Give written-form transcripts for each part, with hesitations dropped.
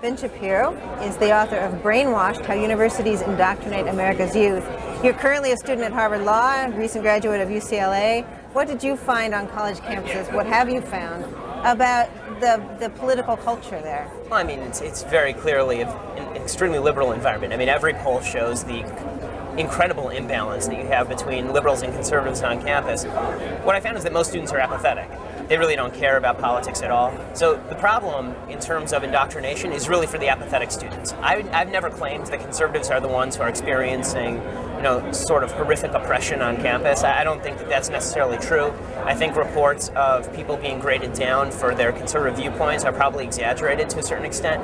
Ben Shapiro is the author of Brainwashed: How Universities Indoctrinate America's Youth. You're currently a student at Harvard Law, recent graduate of UCLA. What did you find on college campuses? What have you found about the political culture there? Well, I mean, it's very clearly an extremely liberal environment. I mean, every poll shows the incredible imbalance that you have between liberals and conservatives on campus. What I found is that most students are apathetic. They really don't care about politics at all. So the problem in terms of indoctrination is really for the apathetic students. I've never claimed that conservatives are the ones who are experiencing, sort of horrific oppression on campus. I don't think that that's necessarily true. I think reports of people being graded down for their conservative viewpoints are probably exaggerated to a certain extent.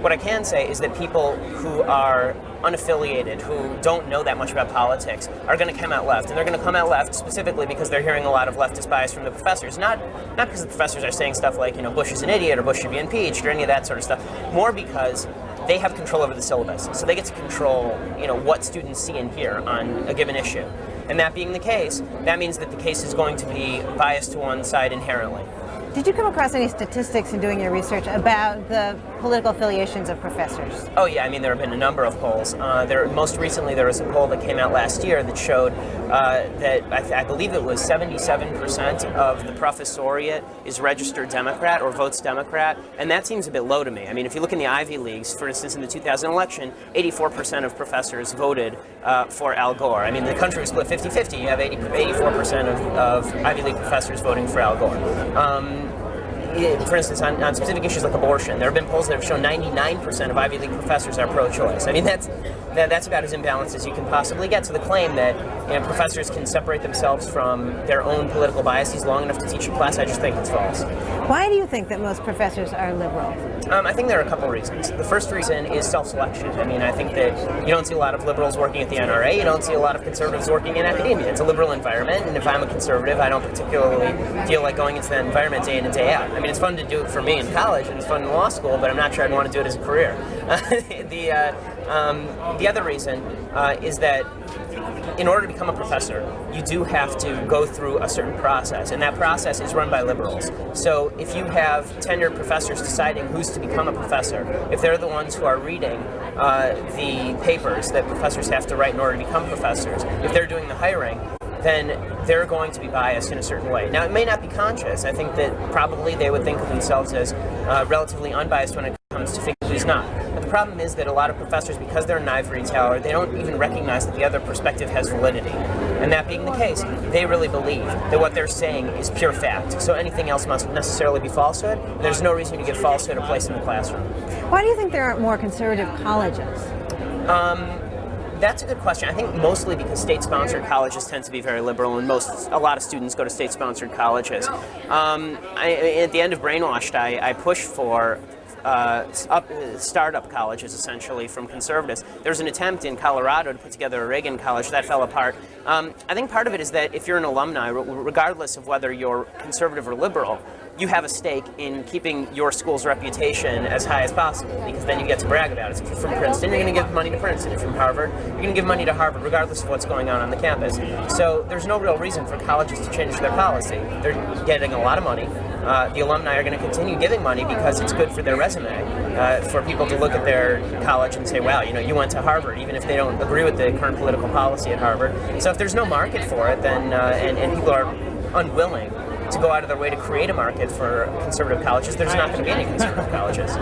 What I can say is that people who are unaffiliated, who don't know that much about politics, are going to come out left. And they're going to come out left specifically because they're hearing a lot of leftist bias from the professors. Not because the professors are saying stuff like, Bush is an idiot or Bush should be impeached or any of that sort of stuff. More because they have control over the syllabus. So they get to control, what students see and hear on a given issue. And that being the case, that means that the case is going to be biased to one side inherently. Did you come across any statistics in doing your research about the political affiliations of professors? Oh yeah, I mean, there have been a number of polls. Most recently, there was a poll that came out last year that showed that I believe it was 77% of the professoriate is registered Democrat or votes Democrat, and that seems a bit low to me. I mean, if you look in the Ivy Leagues, for instance, in the 2000 election, 84% of professors voted for Al Gore. I mean, the country was split 50-50. You have 84% of Ivy League professors voting for Al Gore. For instance, on specific issues like abortion, there have been polls that have shown 99% of Ivy League professors are pro-choice. I mean, that's about as imbalanced as you can possibly get. So the claim that professors can separate themselves from their own political biases long enough to teach a class, I just think it's false. Why do you think that most professors are liberal? I think there are a couple reasons. The first reason is self-selection. I mean, I think that you don't see a lot of liberals working at the NRA. You don't see a lot of conservatives working in academia. It's a liberal environment, and if I'm a conservative, I don't particularly feel like going into that environment day in and day out. I mean, it's fun to do it for me in college, and it's fun in law school, but I'm not sure I'd want to do it as a career. The other reason is that in order to become a professor, you do have to go through a certain process, and that process is run by liberals. So if you have tenured professors deciding who's to become a professor, if they're the ones who are reading the papers that professors have to write in order to become professors, if they're doing the hiring, then they're going to be biased in a certain way. Now, it may not be conscious. I think that probably they would think of themselves as relatively unbiased when it comes to figuring who's not. But the problem is that a lot of professors, because they're an ivory tower, they don't even recognize that the other perspective has validity. And that being the case, they really believe that what they're saying is pure fact. So anything else must necessarily be falsehood. There's no reason to give falsehood a place in the classroom. Why do you think there aren't more conservative colleges? That's a good question. I think mostly because state-sponsored colleges tend to be very liberal, and a lot of students go to state-sponsored colleges. At the end of Brainwashed, I push for startup colleges, essentially, from conservatives. There was an attempt in Colorado to put together a Reagan college. That fell apart. I think part of it is that if you're an alumni, regardless of whether you're conservative or liberal, you have a stake in keeping your school's reputation as high as possible, because then you get to brag about it. So if you're from Princeton, you're going to give money to Princeton. If you're from Harvard, you're going to give money to Harvard, regardless of what's going on the campus. So there's no real reason for colleges to change their policy. They're getting a lot of money. The alumni are going to continue giving money because it's good for their resume, for people to look at their college and say, wow, you went to Harvard, even if they don't agree with the current political policy at Harvard. So if there's no market for it, then and people are unwilling to go out of their way to create a market for conservative colleges, there's not going to be any conservative colleges.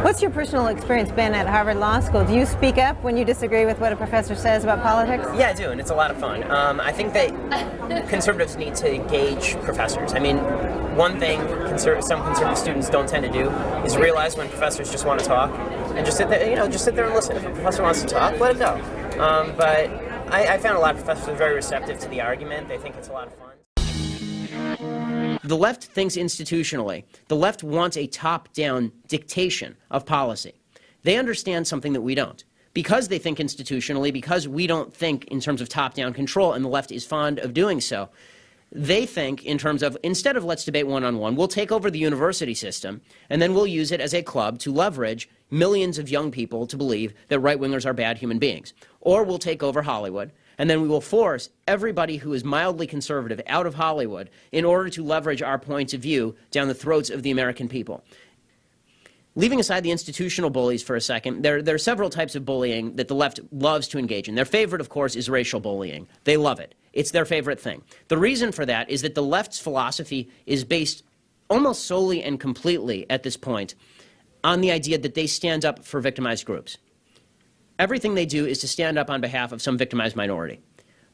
What's your personal experience been at Harvard Law School? Do you speak up when you disagree with what a professor says about politics? Yeah, I do, and it's a lot of fun. I think that conservatives need to gauge professors. I mean, one thing some conservative students don't tend to do is realize when professors just want to talk and just sit there, just sit there and listen. If a professor wants to talk, let it go. But I found a lot of professors are very receptive to the argument. They think it's a lot of fun. The left thinks institutionally. The left wants a top-down dictation of policy. They understand something that we don't. Because they think institutionally, because we don't think in terms of top-down control, and the left is fond of doing so, they think in terms of, instead of let's debate one-on-one, we'll take over the university system, and then we'll use it as a club to leverage millions of young people to believe that right-wingers are bad human beings. Or we'll take over Hollywood, and then we will force everybody who is mildly conservative out of Hollywood in order to leverage our points of view down the throats of the American people. Leaving aside the institutional bullies for a second, there are several types of bullying that the left loves to engage in. Their favorite, of course, is racial bullying. They love it. It's their favorite thing. The reason for that is that the left's philosophy is based almost solely and completely at this point on the idea that they stand up for victimized groups. Everything they do is to stand up on behalf of some victimized minority.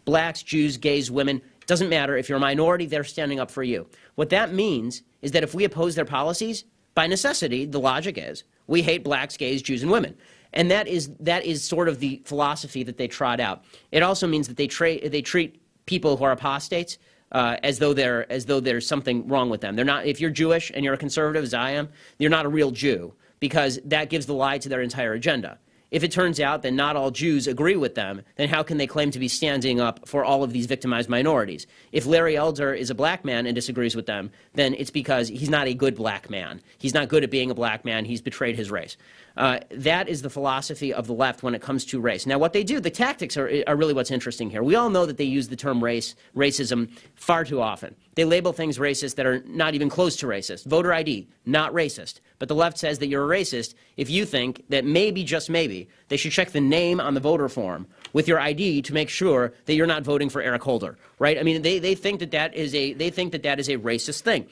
Blacks, Jews, gays, women, doesn't matter. If you're a minority, they're standing up for you. What that means is that if we oppose their policies, by necessity, the logic is, we hate blacks, gays, Jews, and women. And that is sort of the philosophy that they trot out. It also means that they treat people who are apostates as though there's something wrong with them. They're not. If you're Jewish and you're a conservative, as I am, you're not a real Jew, because that gives the lie to their entire agenda. If it turns out that not all Jews agree with them, then how can they claim to be standing up for all of these victimized minorities? If Larry Elder is a black man and disagrees with them, then it's because he's not a good black man. He's not good at being a black man. He's betrayed his race. That is the philosophy of the left when it comes to race. Now, what they do, the tactics are really what's interesting here. We all know that they use the term racism far too often. They label things racist that are not even close to racist. Voter ID, not racist. But the left says that you're a racist if you think that maybe, just maybe, they should check the name on the voter form with your ID to make sure that you're not voting for Eric Holder, right? I mean, they think that is a racist thing.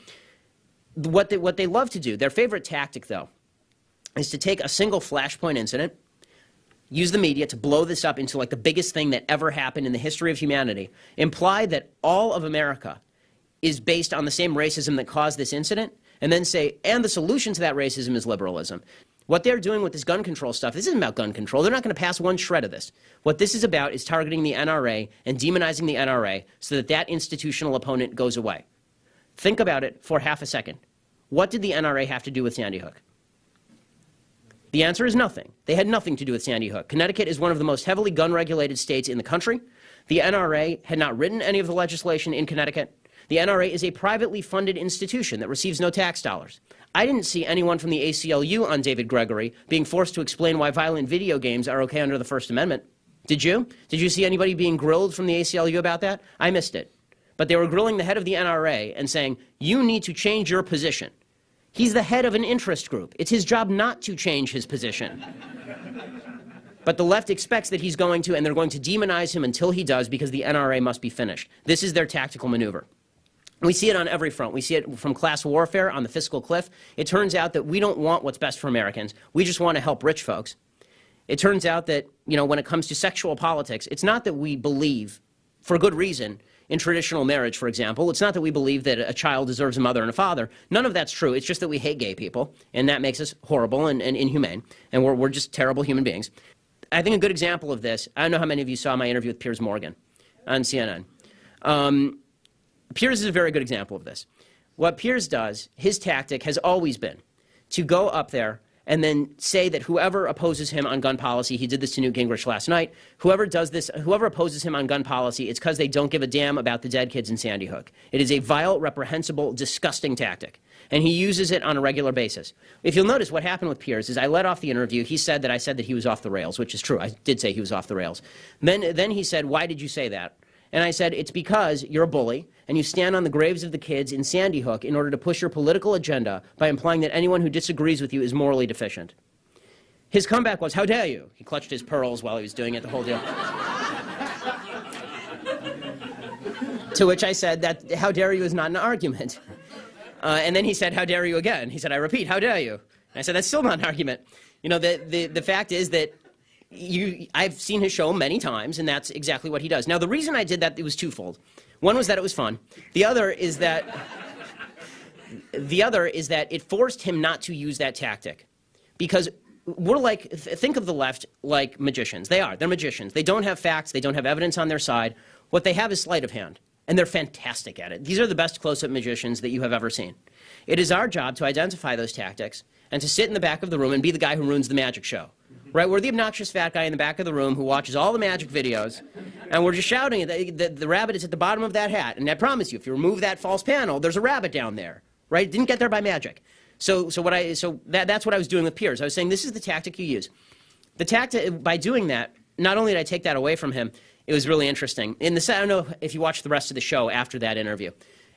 What they love to do, their favorite tactic, though, is to take a single flashpoint incident, use the media to blow this up into like the biggest thing that ever happened in the history of humanity, imply that all of America is based on the same racism that caused this incident, and then say, and the solution to that racism is liberalism. What they're doing with this gun control stuff, this isn't about gun control. They're not going to pass one shred of this. What this is about is targeting the NRA and demonizing the NRA so that that institutional opponent goes away. Think about it for half a second. What did the NRA have to do with Sandy Hook? The answer is nothing. They had nothing to do with Sandy Hook. Connecticut is one of the most heavily gun-regulated states in the country. The NRA had not written any of the legislation in Connecticut. The NRA is a privately funded institution that receives no tax dollars. I didn't see anyone from the ACLU on David Gregory being forced to explain why violent video games are okay under the First Amendment. Did you? Did you see anybody being grilled from the ACLU about that? I missed it. But they were grilling the head of the NRA and saying, you need to change your position. He's the head of an interest group. It's his job not to change his position. But the left expects that he's going to, and they're going to demonize him until he does, because the NRA must be finished. This is their tactical maneuver. We see it on every front. We see it from class warfare on the fiscal cliff. It turns out that we don't want what's best for Americans. We just want to help rich folks. It turns out that, when it comes to sexual politics, it's not that we believe, for good reason, in traditional marriage, for example. It's not that we believe that a child deserves a mother and a father. None of that's true. It's just that we hate gay people, and that makes us horrible and inhumane, and we're just terrible human beings. I think a good example of this, I don't know how many of you saw my interview with Piers Morgan on CNN. Piers is a very good example of this. What Piers does, his tactic has always been to go up there and then say that whoever opposes him on gun policy, he did this to Newt Gingrich last night, whoever opposes him on gun policy, it's because they don't give a damn about the dead kids in Sandy Hook. It is a vile, reprehensible, disgusting tactic. And he uses it on a regular basis. If you'll notice, what happened with Piers is I led off the interview. He said that I said that he was off the rails, which is true. I did say he was off the rails. Then he said, why did you say that? And I said, it's because you're a bully, and you stand on the graves of the kids in Sandy Hook in order to push your political agenda by implying that anyone who disagrees with you is morally deficient. His comeback was, how dare you? He clutched his pearls while he was doing it, the whole deal. To which I said that, how dare you is not an argument. And then he said, how dare you again? He said, I repeat, how dare you? And I said, that's still not an argument. The fact is that I've seen his show many times, and that's exactly what he does. Now, the reason I did that, it was twofold. One was that it was fun. The other is that it forced him not to use that tactic. Because we're like, think of the left like magicians. They're magicians. They don't have facts. They don't have evidence on their side. What they have is sleight of hand, and they're fantastic at it. These are the best close-up magicians that you have ever seen. It is our job to identify those tactics and to sit in the back of the room and be the guy who ruins the magic show. Right? We're the obnoxious fat guy in the back of the room who watches all the magic videos, and we're just shouting that the rabbit is at the bottom of that hat. And I promise you, if you remove that false panel, there's a rabbit down there. Right? It didn't get there by magic. So that's what I was doing with Piers. I was saying, this is the tactic you use. The tactic, by doing that, not only did I take that away from him, it was really interesting. I don't know if you watched the rest of the show after that interview.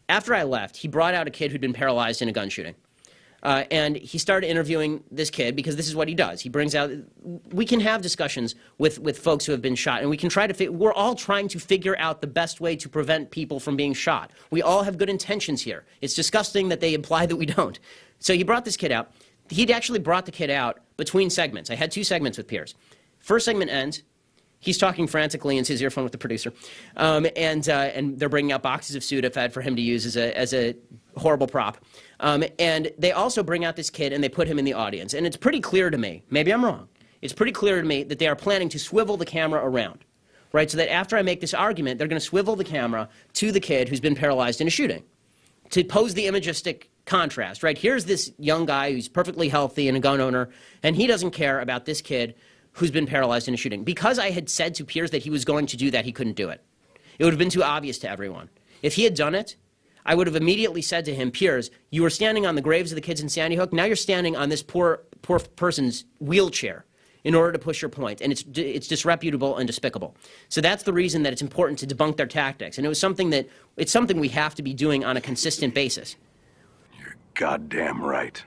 After I left, he brought out a kid who'd been paralyzed in a gun shooting. And he started interviewing this kid because this is what he does. He brings out, we can have discussions with folks who have been shot, and we can try to, we're all trying to figure out the best way to prevent people from being shot. We all have good intentions here. It's disgusting that they imply that we don't. So he brought this kid out. He'd actually brought the kid out between segments. I had 2 segments with Piers. First segment ends. He's talking frantically into his earphone with the producer, and they're bringing out boxes of Sudafed for him to use as a horrible prop. And they also bring out this kid and they put him in the audience. And it's pretty clear to me, maybe I'm wrong, it's pretty clear to me that they are planning to swivel the camera around, right? So that after I make this argument, they're going to swivel the camera to the kid who's been paralyzed in a shooting to pose the imagistic contrast, right? Here's this young guy who's perfectly healthy and a gun owner, and he doesn't care about this kid who's been paralyzed in a shooting. Because I had said to Piers that he was going to do that, he couldn't do it. It would have been too obvious to everyone. If he had done it, I would have immediately said to him, Piers, you were standing on the graves of the kids in Sandy Hook, now you're standing on this poor person's wheelchair in order to push your point, and it's disreputable and despicable. So that's the reason that it's important to debunk their tactics, and it's something we have to be doing on a consistent basis. You're goddamn right.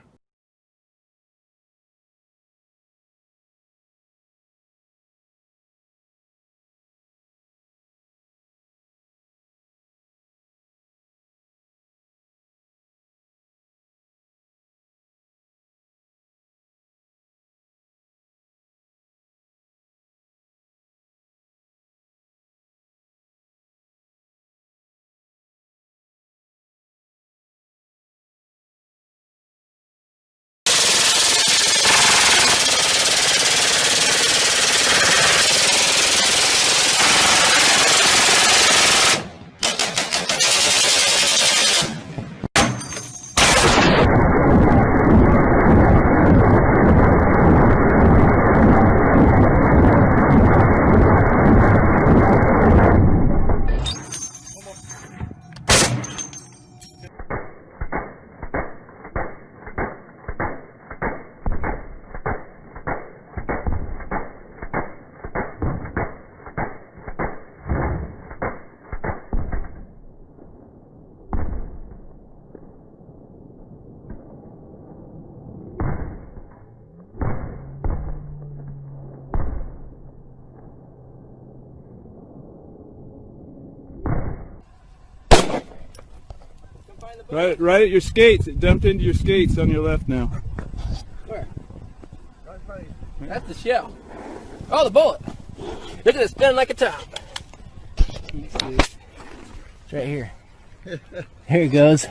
Right at your skates. It dumped into your skates on your left now. Where? That's the shell. Oh, the bullet. Look at it spinning like a top. It's right here. Here it goes.